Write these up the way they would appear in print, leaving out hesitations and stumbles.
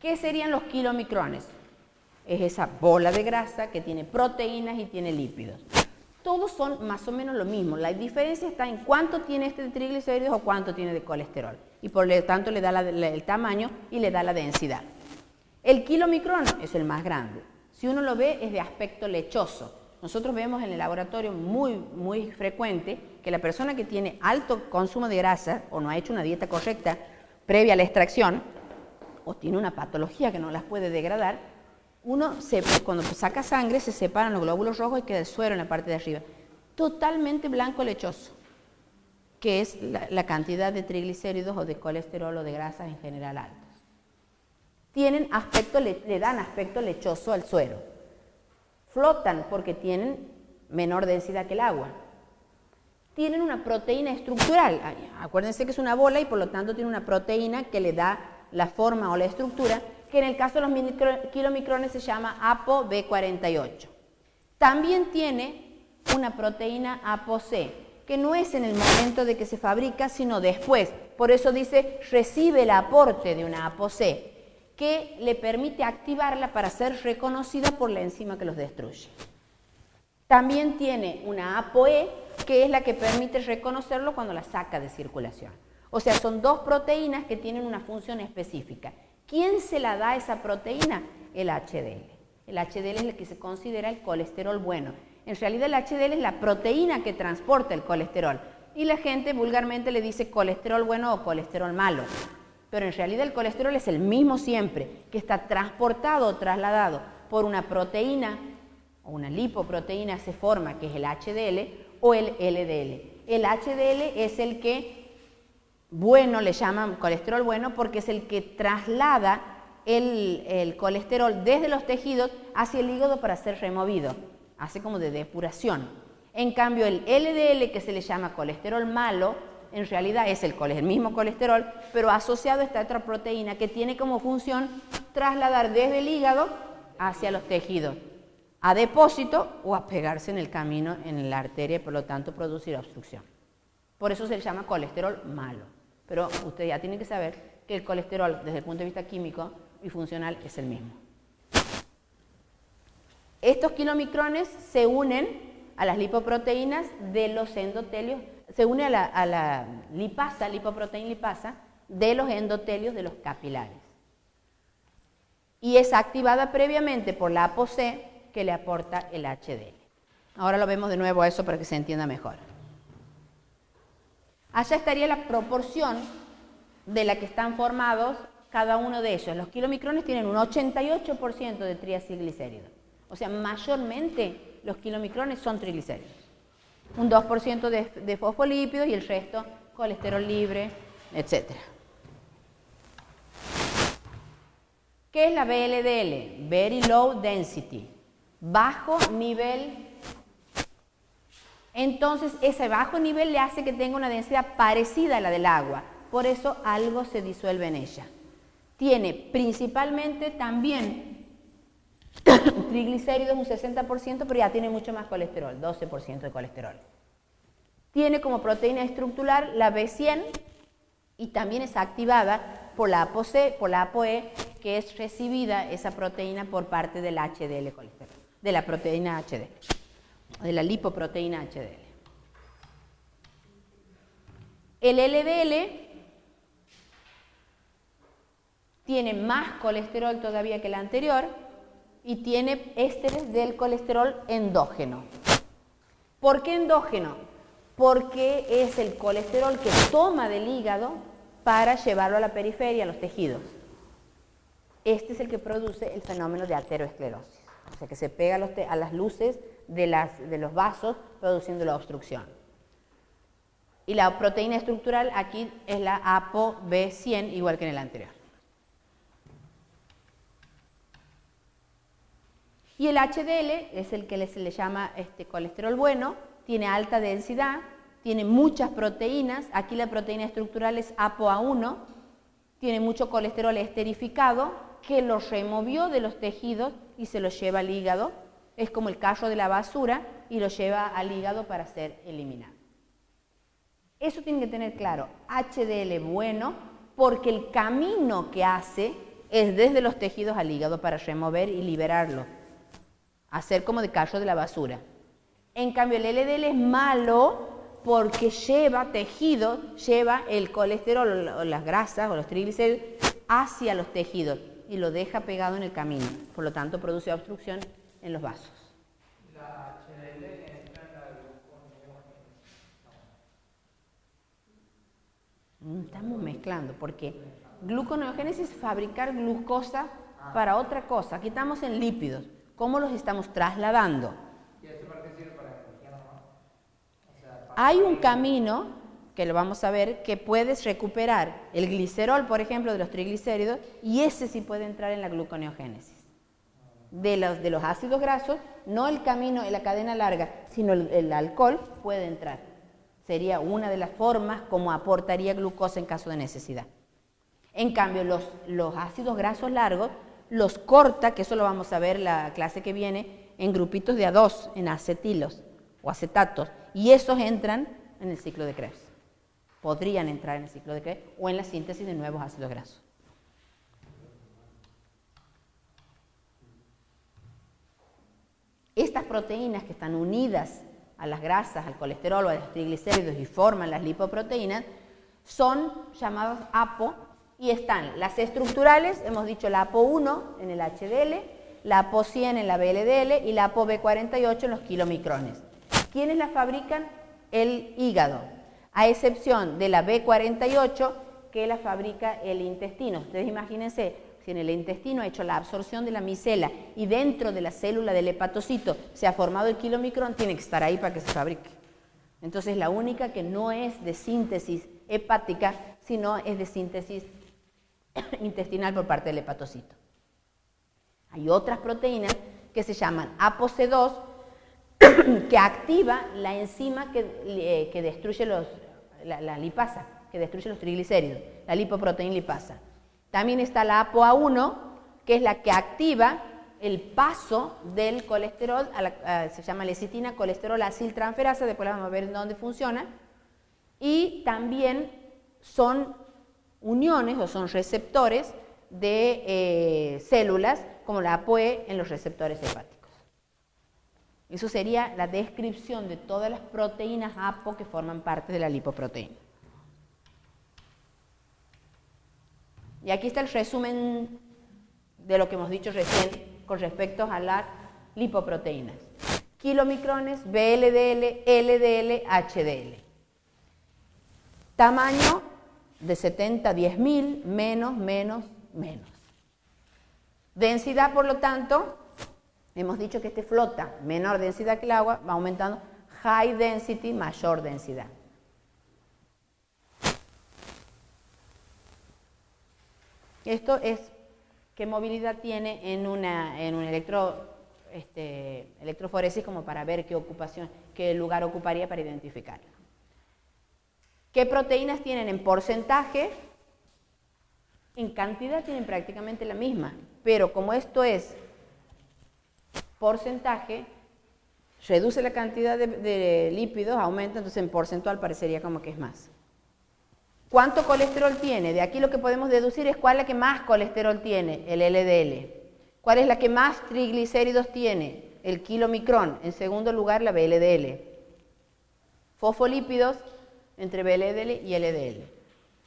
¿Qué serían los kilomicrones? Es esa bola de grasa que tiene proteínas y tiene lípidos. Todos son más o menos lo mismo. La diferencia está en cuánto tiene este de triglicéridos o cuánto tiene de colesterol. Y por lo tanto le da el tamaño y le da la densidad. El kilomicrón es el más grande. Si uno lo ve, es de aspecto lechoso. Nosotros vemos en el laboratorio muy frecuente que la persona que tiene alto consumo de grasa o no ha hecho una dieta correcta previa a la extracción o tiene una patología que no las puede degradar, cuando saca sangre se separan los glóbulos rojos y queda el suero en la parte de arriba. Totalmente blanco lechoso, que es la cantidad de triglicéridos o de colesterol o de grasas en general altas. Le dan aspecto lechoso al suero. Flotan porque tienen menor densidad que el agua. Tienen una proteína estructural. Acuérdense que es una bola y por lo tanto tiene una proteína que le da la forma o la estructura, que en el caso de los kilomicrones se llama ApoB48. También tiene una proteína ApoC, que no es en el momento de que se fabrica, sino después. Por eso dice, recibe el aporte de una ApoC, que le permite activarla para ser reconocida por la enzima que los destruye. También tiene una ApoE, que es la que permite reconocerlo cuando la saca de circulación. O sea, son dos proteínas que tienen una función específica. ¿Quién se la da a esa proteína? El HDL. El HDL es el que se considera el colesterol bueno. En realidad el HDL es la proteína que transporta el colesterol. Y la gente vulgarmente le dice colesterol bueno o colesterol malo. Pero en realidad el colesterol es el mismo siempre, que está transportado o trasladado por una proteína o una lipoproteína se forma, que es el HDL o el LDL. El HDL es el que bueno, le llaman colesterol bueno porque es el que traslada el colesterol desde los tejidos hacia el hígado para ser removido, hace como de depuración. En cambio el LDL, que se le llama colesterol malo, en realidad es el mismo colesterol, pero asociado a esta otra proteína que tiene como función trasladar desde el hígado hacia los tejidos, a depósito o a pegarse en el camino en la arteria y por lo tanto producir obstrucción. Por eso se le llama colesterol malo. Pero usted ya tiene que saber que el colesterol desde el punto de vista químico y funcional es el mismo. Estos kilomicrones se unen a las lipoproteínas de los endotelios, se une a la lipasa, lipoproteína lipasa, de los endotelios de los capilares. Y es activada previamente por la ApoC que le aporta el HDL. Ahora lo vemos de nuevo a eso para que se entienda mejor. Allá estaría la proporción de la que están formados cada uno de ellos. Los kilomicrones tienen un 88% de triacilglicéridos. O sea, mayormente los kilomicrones son triglicéridos. Un 2% de fosfolípidos y el resto colesterol libre, etc. ¿Qué es la VLDL? Very Low Density. Bajo nivel. Entonces, ese bajo nivel le hace que tenga una densidad parecida a la del agua. Por eso, algo se disuelve en ella. Tiene principalmente también triglicéridos un 60%, pero ya tiene mucho más colesterol, 12% de colesterol. Tiene como proteína estructural la B100 y también es activada por la ApoC, por la ApoE, que es recibida esa proteína por parte del HDL colesterol, de la proteína HDL. De la lipoproteína HDL. El LDL tiene más colesterol todavía que el anterior y tiene ésteres del colesterol endógeno. ¿Por qué endógeno? Porque es el colesterol que toma del hígado para llevarlo a la periferia, a los tejidos. Este es el que produce el fenómeno de ateroesclerosis. O sea, que se pega a las luces de los vasos produciendo la obstrucción. Y la proteína estructural aquí es la ApoB100, igual que en el anterior. Y el HDL es el que se le llama colesterol bueno, tiene alta densidad, tiene muchas proteínas, aquí la proteína estructural es ApoA1, tiene mucho colesterol esterificado que lo removió de los tejidos y se lo lleva al hígado. Es como el carro de la basura y lo lleva al hígado para ser eliminado. Eso tienen que tener claro, HDL bueno, porque el camino que hace es desde los tejidos al hígado para remover y liberarlo, hacer como de carro de la basura. En cambio, el LDL es malo porque lleva tejido, lleva el colesterol o las grasas o los triglicéridos hacia los tejidos y lo deja pegado en el camino. Por lo tanto, produce obstrucción en los vasos. ¿La HDL entra en la gluconeogénesis? Estamos mezclando porque gluconeogénesis es fabricar glucosa para otra cosa. Aquí estamos en lípidos. ¿Cómo los estamos trasladando? ¿Y esto para qué sirve? Para energía nomás. O sea, Hay un camino, que lo vamos a ver, que puedes recuperar el glicerol, por ejemplo, de los triglicéridos, y ese sí puede entrar en la gluconeogénesis. De los ácidos grasos, no el camino en la cadena larga, sino el alcohol puede entrar. Sería una de las formas como aportaría glucosa en caso de necesidad. En cambio, los ácidos grasos largos los corta, que eso lo vamos a ver la clase que viene, en grupitos de A2, en acetilos o acetatos, y esos entran en el ciclo de Krebs. Podrían entrar en el ciclo de Krebs o en la síntesis de nuevos ácidos grasos. Estas proteínas que están unidas a las grasas, al colesterol o a los triglicéridos y forman las lipoproteínas, son llamadas APO y están las estructurales, hemos dicho la APO1 en el HDL, la APO100 en la VLDL y la APOB48 en los kilomicrones. ¿Quiénes las fabrican? El hígado, a excepción de la B48 que la fabrica el intestino. Ustedes imagínense, si en el intestino ha hecho la absorción de la micela y dentro de la célula del hepatocito se ha formado el kilomicrón, tiene que estar ahí para que se fabrique. Entonces la única que no es de síntesis hepática, sino es de síntesis intestinal por parte del hepatocito. Hay otras proteínas que se llaman ApoC2 que activa la enzima que destruye la lipasa, que destruye los triglicéridos, la lipoproteína lipasa. También está la ApoA1, que es la que activa el paso del colesterol, se llama lecitina colesterol aciltransferasa, después la vamos a ver dónde funciona, y también son uniones o son receptores de células como la ApoE en los receptores hepáticos. Eso sería la descripción de todas las proteínas APO que forman parte de la lipoproteína. Y aquí está el resumen de lo que hemos dicho recién con respecto a las lipoproteínas. Kilomicrones, VLDL, LDL, HDL. Tamaño de 70 a 10.000, menos. Densidad, por lo tanto, hemos dicho que este flota, menor densidad que el agua, va aumentando, high density, mayor densidad. Esto es qué movilidad tiene en un electroforesis como para ver qué lugar ocuparía para identificarla. ¿Qué proteínas tienen en porcentaje? En cantidad tienen prácticamente la misma, pero como esto es porcentaje, reduce la cantidad de lípidos, aumenta, entonces en porcentual parecería como que es más. ¿Cuánto colesterol tiene? De aquí lo que podemos deducir es cuál es la que más colesterol tiene, el LDL. ¿Cuál es la que más triglicéridos tiene? El kilomicrón. En segundo lugar, la VLDL. Fosfolípidos entre VLDL y LDL.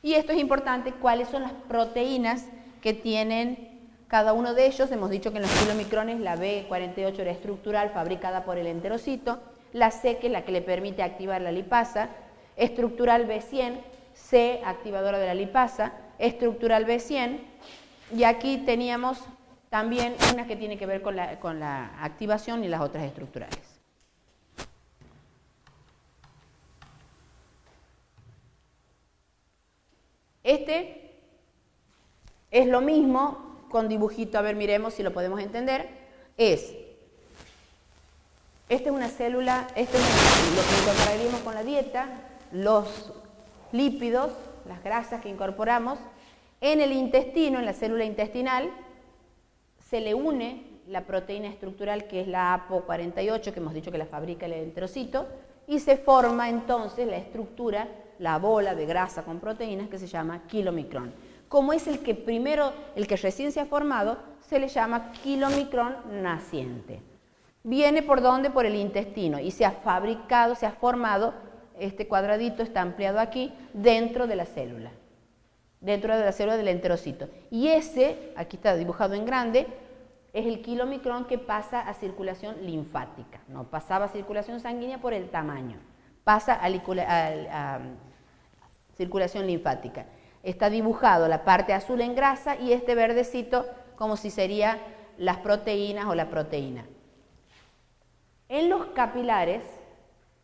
Y esto es importante, cuáles son las proteínas que tienen cada uno de ellos. Hemos dicho que en los kilomicrones la B48 era estructural, fabricada por el enterocito. La C, que es la que le permite activar la lipasa. Estructural B100, C, activadora de la lipasa. Estructural B100. Y aquí teníamos también una que tiene que ver con la activación y las otras estructurales. Este es lo mismo con dibujito, a ver, miremos si lo podemos entender. Esta es una célula, esto es lo que incorporaríamos con la dieta, los lípidos, las grasas que incorporamos. En el intestino, en la célula intestinal, se le une la proteína estructural que es la APO48, que hemos dicho que la fabrica el enterocito, y se forma entonces la estructura, la bola de grasa con proteínas que se llama kilomicrón. Como es el que primero, el que recién se ha formado, se le llama kilomicrón naciente. Viene por dónde? Por el intestino y se ha fabricado, se ha formado, este cuadradito está ampliado aquí, dentro de la célula del enterocito. Y ese, aquí está dibujado en grande, es el kilomicrón que pasa a circulación linfática. No pasaba a circulación sanguínea por el tamaño, pasa a circulación linfática. Está dibujado la parte azul en grasa y este verdecito como si serían las proteínas o la proteína. En los capilares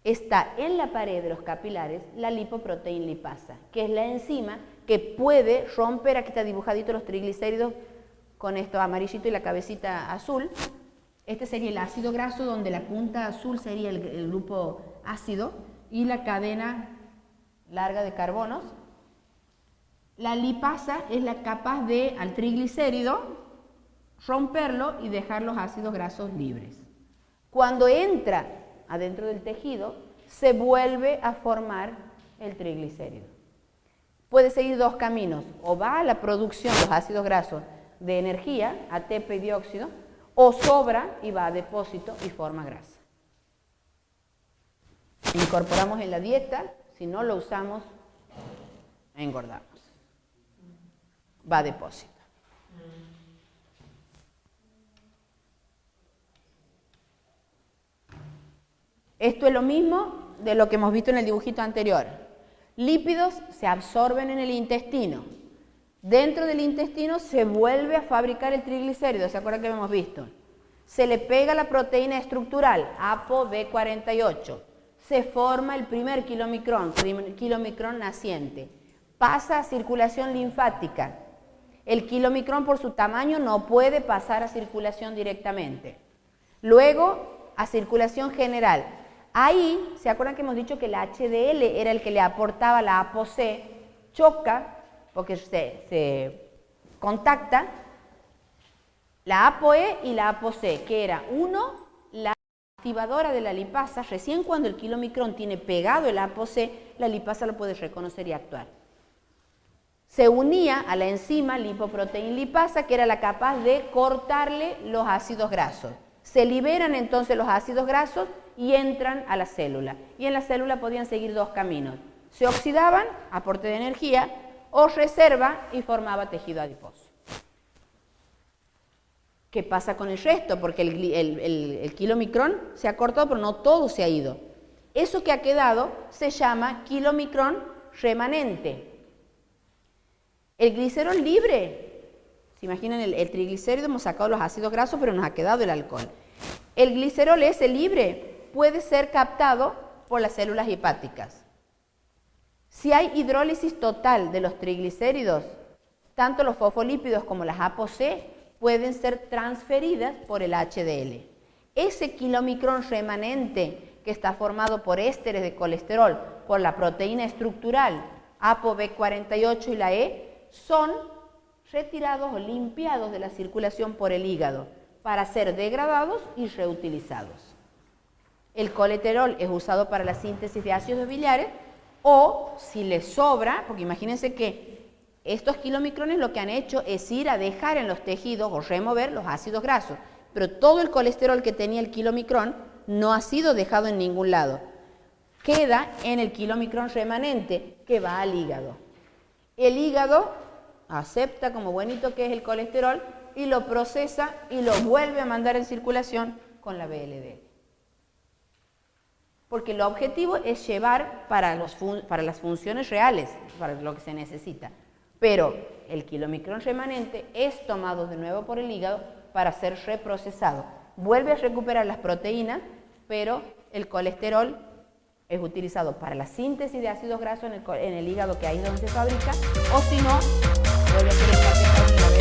está en la pared de los capilares la lipoproteína lipasa, que es la enzima que puede romper, aquí está dibujadito los triglicéridos con esto amarillito y la cabecita azul. Este sería el ácido graso, donde la punta azul sería el grupo ácido y la cadena larga de carbonos. La lipasa es la capaz de, al triglicérido, romperlo y dejar los ácidos grasos libres. Cuando entra adentro del tejido, se vuelve a formar el triglicérido. Puede seguir dos caminos, o va a la producción de los ácidos grasos de energía, ATP y dióxido, o sobra y va a depósito y forma grasa. Incorporamos en la dieta, si no lo usamos, engordamos. Va a depósito. Esto es lo mismo de lo que hemos visto en el dibujito anterior. Lípidos se absorben en el intestino. Dentro del intestino se vuelve a fabricar el triglicérido, ¿se acuerdan que hemos visto? Se le pega la proteína estructural, ApoB48. Se forma el primer kilomicrón naciente. Pasa a circulación linfática. El kilomicrón por su tamaño no puede pasar a circulación directamente. Luego a circulación general. Ahí, ¿se acuerdan que hemos dicho que el HDL era el que le aportaba la ApoC? Choca, porque se contacta, la ApoE y la ApoC, que era uno, la activadora de la lipasa. Recién cuando el kilomicrón tiene pegado el ApoC, la lipasa lo puede reconocer y actuar. Se unía a la enzima lipoproteína lipasa, que era la capaz de cortarle los ácidos grasos. Se liberan entonces los ácidos grasos y entran a la célula. Y en la célula podían seguir dos caminos. Se oxidaban, aporte de energía, o reserva y formaba tejido adiposo. ¿Qué pasa con el resto? Porque el kilomicrón se ha cortado, pero no todo se ha ido. Eso que ha quedado se llama kilomicrón remanente. El glicerol libre, ¿se imaginan el triglicérido? Hemos sacado los ácidos grasos, pero nos ha quedado el alcohol. El glicerol ese libre puede ser captado por las células hepáticas. Si hay hidrólisis total de los triglicéridos, tanto los fosfolípidos como las ApoC pueden ser transferidas por el HDL. Ese kilomicrón remanente que está formado por ésteres de colesterol, por la proteína estructural ApoB48 y la E, son retirados o limpiados de la circulación por el hígado para ser degradados y reutilizados. El colesterol es usado para la síntesis de ácidos biliares, o si le sobra, porque imagínense que estos kilomicrones lo que han hecho es ir a dejar en los tejidos o remover los ácidos grasos, pero todo el colesterol que tenía el kilomicrón no ha sido dejado en ningún lado. Queda en el kilomicrón remanente que va al hígado. El hígado acepta como buenito que es el colesterol y lo procesa y lo vuelve a mandar en circulación con la VLDL. Porque el objetivo es llevar para las funciones reales, para lo que se necesita. Pero el kilomicrón remanente es tomado de nuevo por el hígado para ser reprocesado. Vuelve a recuperar las proteínas, pero el colesterol es utilizado para la síntesis de ácidos grasos en el hígado, que ahí es donde se fabrica, o si no, vuelve a ser el